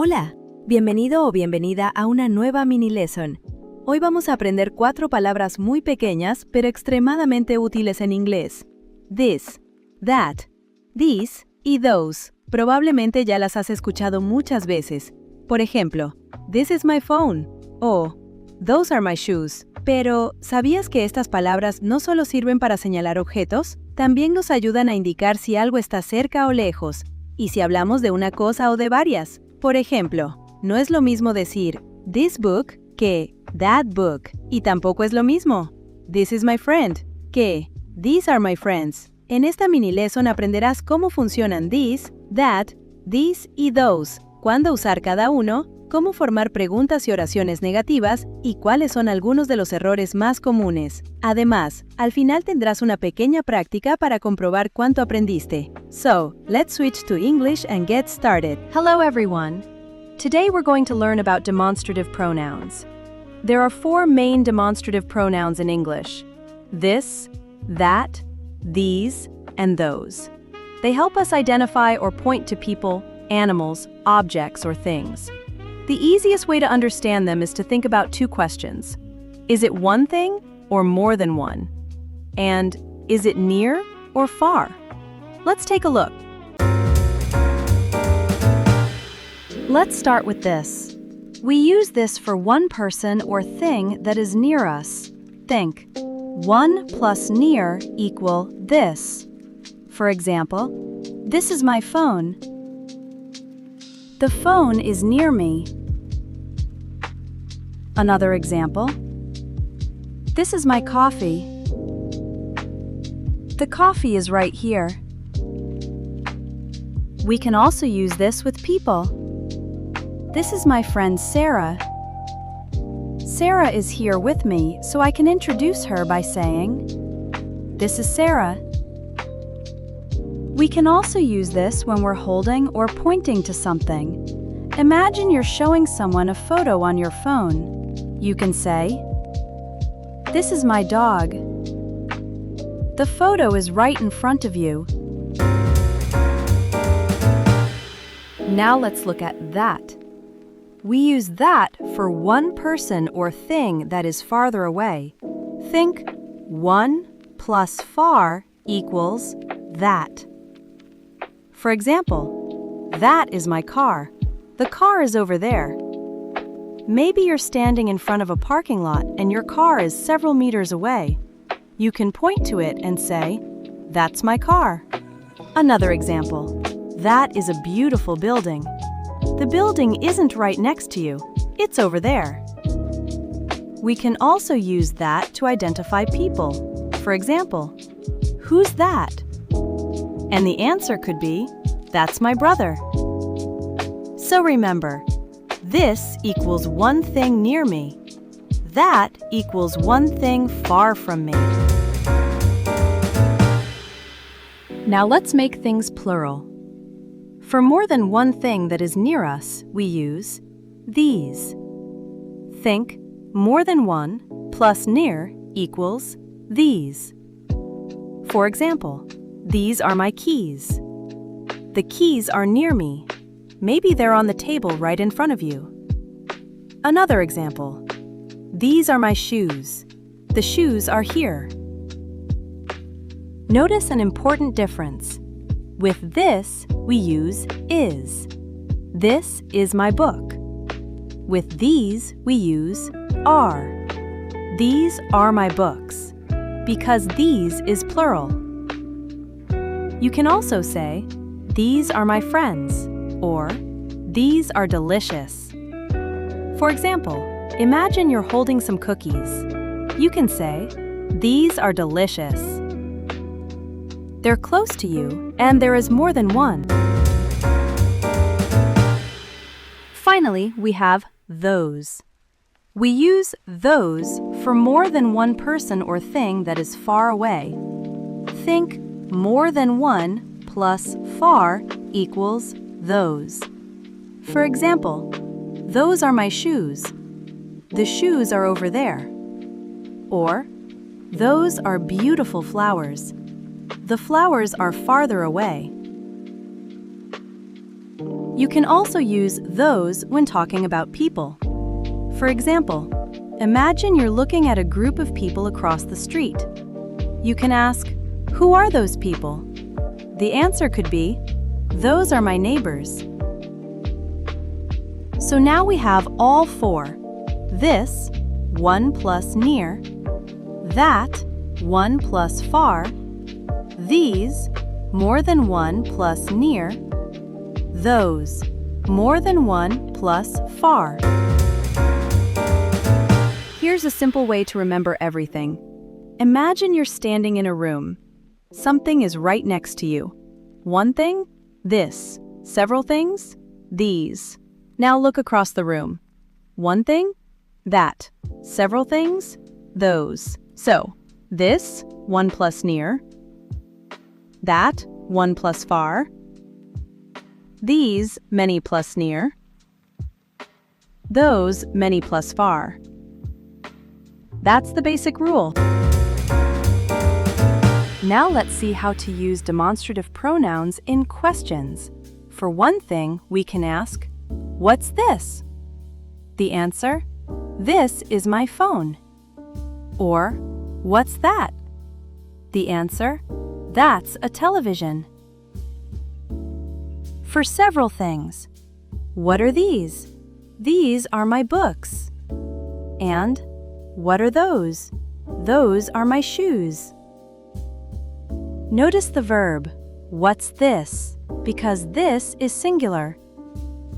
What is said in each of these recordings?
Hola, bienvenido o bienvenida a una nueva mini lesson. Hoy vamos a aprender 4 palabras muy pequeñas pero extremadamente útiles en inglés. This, that, these y those. Probablemente ya las has escuchado muchas veces. Por ejemplo, this is my phone o those are my shoes. Pero, ¿sabías que estas palabras no solo sirven para señalar objetos? También nos ayudan a indicar si algo está cerca o lejos, y si hablamos de una cosa o de varias. Por ejemplo, no es lo mismo decir this book que that book, y tampoco es lo mismo this is my friend que these are my friends. En esta mini lesson aprenderás cómo funcionan this, that, these y those, cuándo usar cada uno, cómo formar preguntas y oraciones negativas y cuáles son algunos de los errores más comunes. Además, al final tendrás una pequeña práctica para comprobar cuánto aprendiste. So, let's switch to English and get started. Hello everyone. Today we're going to learn about demonstrative pronouns. There are 4 main demonstrative pronouns in English: this, that, these, and those. They help us identify or point to people, animals, objects, or things. The easiest way to understand them is to think about 2 questions. Is it one thing or more than one? And is it near or far? Let's take a look. Let's start with this. We use this for one person or thing that is near us. Think, 1 plus near equal this. For example, this is my phone. The phone is near me. Another example. This is my coffee. The coffee is right here. We can also use this with people. This is my friend Sarah. Sarah is here with me, so I can introduce her by saying, "This is Sarah." We can also use this when we're holding or pointing to something. Imagine you're showing someone a photo on your phone. You can say, "This is my dog." The photo is right in front of you. Now let's look at that. We use that for one person or thing that is farther away. Think 1 plus far equals that. For example, that is my car. The car is over there. Maybe you're standing in front of a parking lot and your car is several meters away. You can point to it and say, "That's my car." Another example, that is a beautiful building. The building isn't right next to you, it's over there. We can also use that to identify people. For example, who's that? And the answer could be, that's my brother. So remember, this equals one thing near me. That equals one thing far from me. Now let's make things plural. For more than one thing that is near us, we use these. Think more than one plus near equals these. For example, these are my keys. The keys are near me. Maybe they're on the table right in front of you. Another example, these are my shoes. The shoes are here. Notice an important difference. With this, we use is. This is my book. With these, we use are. These are my books, because these is plural. You can also say, these are my friends, or these are delicious. For example, imagine you're holding some cookies. You can say, these are delicious. They're close to you, and there is more than one. Finally, we have those. We use those for more than one person or thing that is far away. Think more than one plus far equals those. For example, those are my shoes. The shoes are over there. Or, those are beautiful flowers. The flowers are farther away. You can also use those when talking about people. For example, imagine you're looking at a group of people across the street. You can ask, "Who are those people?" The answer could be, "Those are my neighbors." So now we have all four. This, one plus near. That, one plus far. These, more than one plus near. Those, more than one plus far. Here's a simple way to remember everything. Imagine you're standing in a room. Something is right next to you. One thing, this. Several things, these. Now look across the room. One thing, that. Several things, those. So, this, one plus near. That, one plus far. These, many plus near. Those, many plus far. That's the basic rule. Now let's see how to use demonstrative pronouns in questions. For one thing, we can ask, "What's this?" The answer, "This is my phone." Or, "What's that?" The answer, "That's a television." For several things, "What are these?" "These are my books." And, "What are those?" "Those are my shoes." Notice the verb, "What's this?" because this is singular.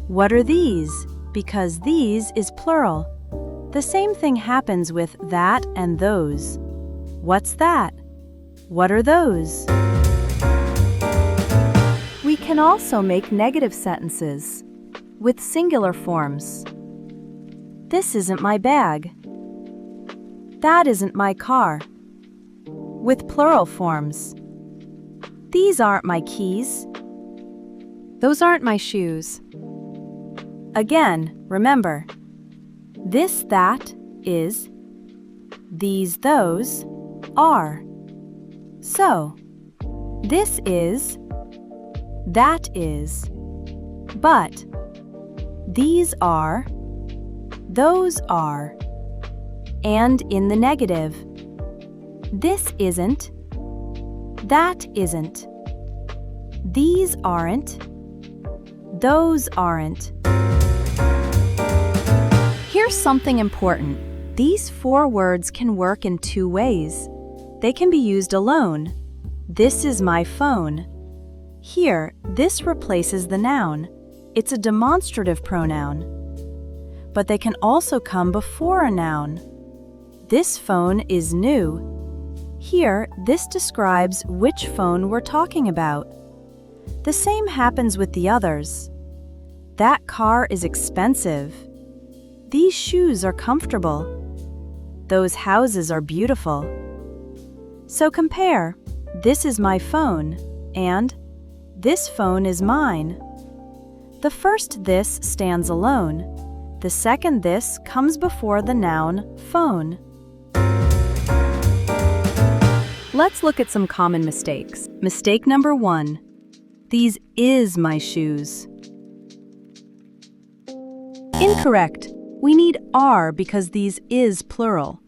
"What are these?" because these is plural. The same thing happens with that and those. "What's that?" "What are those?" We can also make negative sentences with singular forms. "This isn't my bag." "That isn't my car." With plural forms. "These aren't my keys." "Those aren't my shoes." Again, remember, this, that, is, these, those, are. So, this is, that is, but, these are, those are, and in the negative, this isn't, that isn't, these aren't, those aren't. Here's something important. These four words can work in two ways. They can be used alone. This is my phone. Here, this replaces the noun. It's a demonstrative pronoun. But they can also come before a noun. This phone is new. Here, this describes which phone we're talking about. The same happens with the others. That car is expensive. These shoes are comfortable. Those houses are beautiful. So compare, "This is my phone," and "This phone is mine." The first "this" stands alone. The second "this" comes before the noun phone. Let's look at some common mistakes. Mistake number 1. These is my shoes. Incorrect. We need are because these is plural.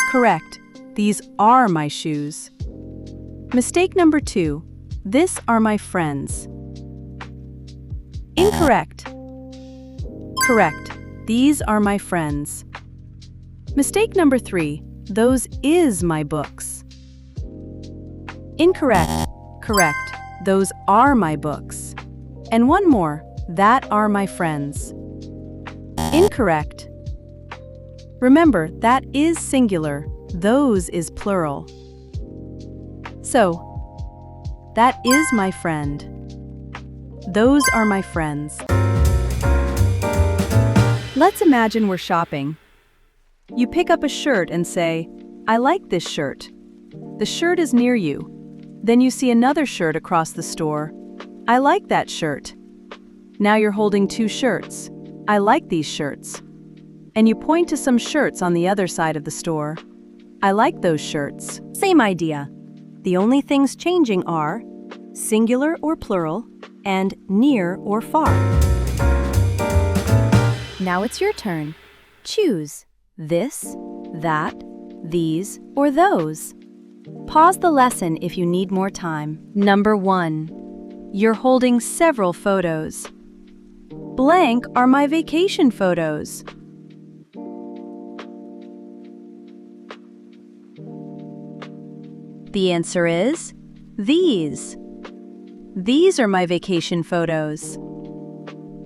Correct. These are my shoes. Mistake number 2. This are my friends. Incorrect. Correct. These are my friends. Mistake number 3. Those is my books. Incorrect. Correct. Those are my books. And one more. That are my friends. Incorrect. Remember, that is singular. Those is plural. So, that is my friend. Those are my friends. Let's imagine we're shopping. You pick up a shirt and say, "I like this shirt." The shirt is near you. Then you see another shirt across the store. "I like that shirt." Now you're holding two shirts. "I like these shirts." And you point to some shirts on the other side of the store. "I like those shirts." Same idea. The only things changing are singular or plural, and near or far. Now it's your turn. Choose this, that, these, or those. Pause the lesson if you need more time. Number 1. You're holding several photos. Blank are my vacation photos. The answer is these. These are my vacation photos.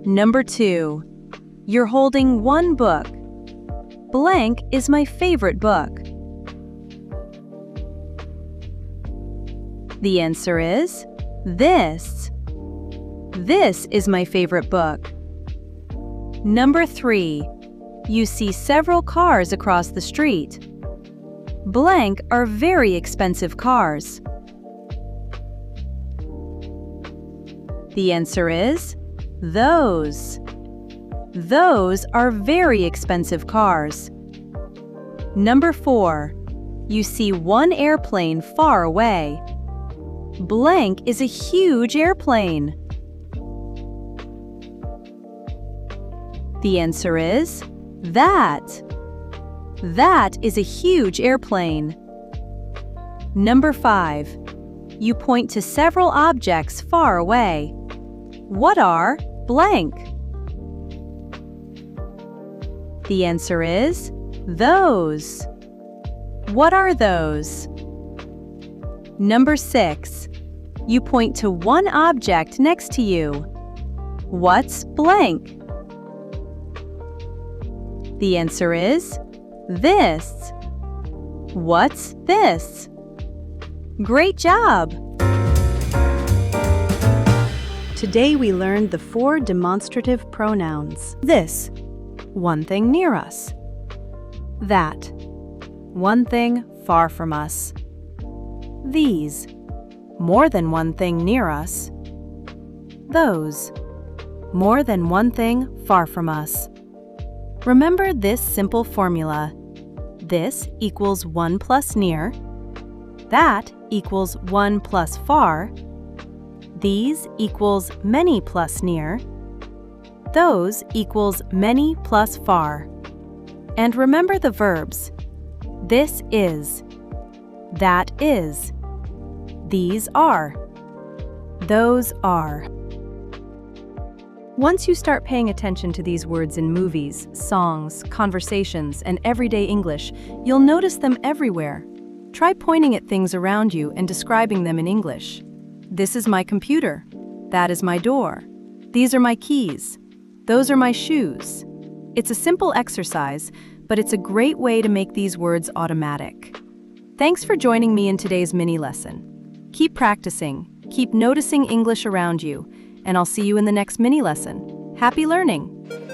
Number 2. You're holding one book. Blank is my favorite book. The answer is this. This is my favorite book. Number 3. You see several cars across the street. Blank are very expensive cars. The answer is those. Those are very expensive cars. Number 4. You see one airplane far away. Blank is a huge airplane. The answer is that. That is a huge airplane. Number 5. You point to several objects far away. What are blank? The answer is those. What are those? Number 6. You point to one object next to you. What's blank? The answer is this. What's this? Great job! Today we learned the 4 demonstrative pronouns. This, one thing near us. That, one thing far from us. These, more than one thing near us. Those, more than one thing far from us. Remember this simple formula. This equals 1 plus near. That equals 1 plus far. These equals many plus near. Those equals many plus far. And remember the verbs. This is. That is. These are. Those are. Once you start paying attention to these words in movies, songs, conversations, and everyday English, you'll notice them everywhere. Try pointing at things around you and describing them in English. This is my computer. That is my door. These are my keys. Those are my shoes. It's a simple exercise, but it's a great way to make these words automatic. Thanks for joining me in today's mini lesson. Keep practicing, keep noticing English around you, and I'll see you in the next mini lesson. Happy learning!